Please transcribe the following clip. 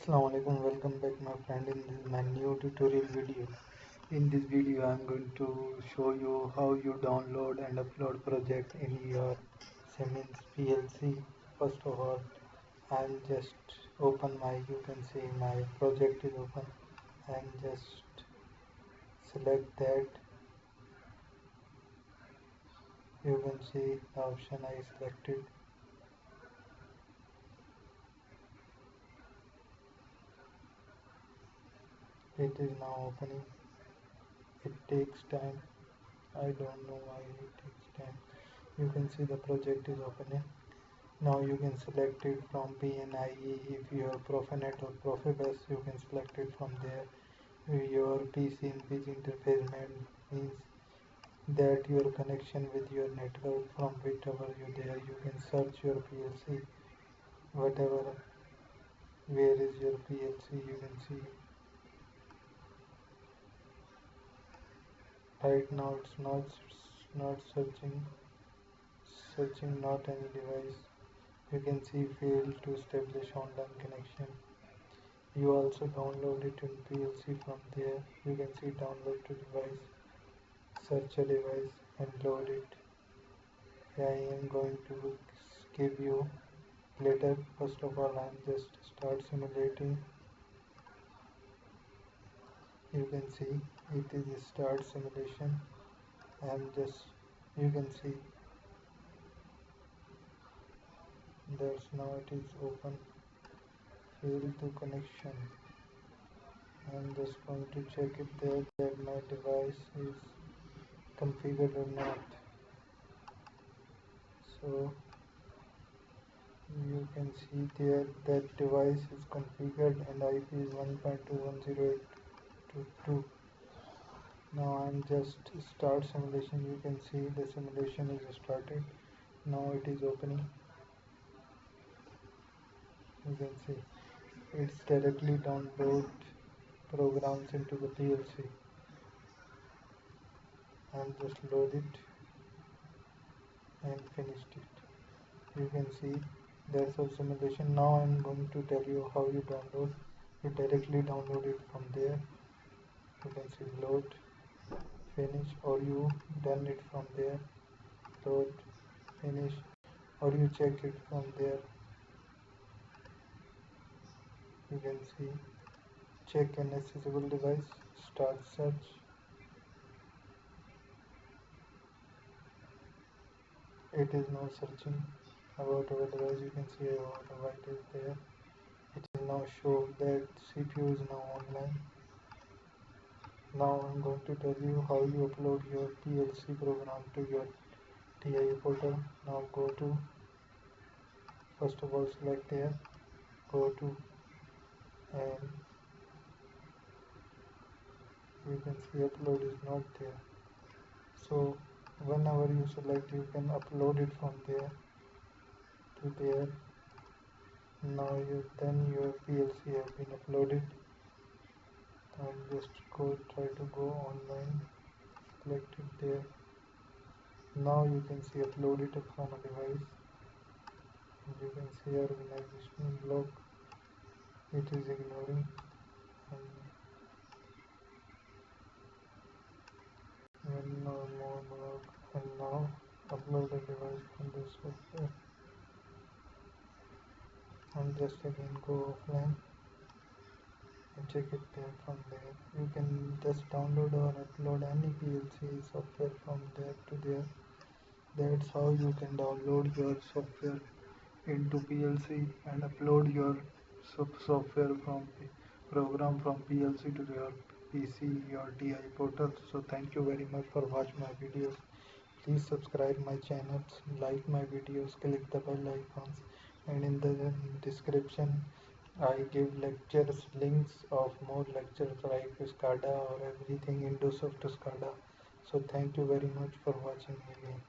Assalamualaikum, welcome back my friend in this my new tutorial video. In this video I am going to show you how you download and upload projects in your Siemens PLC. First of all, I'll just open you can see my project is open and just select that. You can see the option I selected. It is now opening. It takes time. I don't know why it takes time. You can see the project is opening. Now you can select it from PNIE. If you have Profinet or Profibus, you can select it from there. Your PC image interface means that your connection with your network from whichever you there. You can search your PLC, whatever. Where is your PLC? You can see. Right now it's not searching not any device. You can see failed to establish online connection. You also download it in PLC from there. You can see download to device, search a device and load it. I am going to give you later. First of all, I am just start simulating. You can see it is a start simulation and you can see that's now it is open. Failed to connection. I'm just going to check it there that my device is configured or not. So you can see there that device is configured and IP is 1.210.822. Now I'm just start simulation. You can see the simulation is started. Now it is opening. You can see it's directly download programs into the PLC and just load it and finished it. You can see there's a simulation. Now I'm going to tell you how you download. You directly download it from there. You can see load, finish, or you done it from there, load, finish, or you check it from there. You can see check an accessible device, start search. It is now searching about our device. You can see our device is there. It is now show that CPU is now online. Now I'm going to tell you how you upload your PLC program to your TI portal. Now go to, first of all select here, go to, and you can see upload is not there. So whenever you select, you can upload it from there to there. Now your PLC have been uploaded. And just try to go online, select it there. Now you can see upload it from a device. And you can see organizational block. It is ignoring. And now more block. And now upload the device from this software. And just again go offline and check it there from there. You can just download or upload any PLC software from there to there. That's how you can download your software into PLC and upload your software from program from PLC to your PC, your TI portal. So thank you very much for watching my videos. Please subscribe my channels, like my videos, click the bell icons, and in the description I give lectures, links of more lectures like SCADA or everything Indosoft SCADA. So thank you very much for watching again.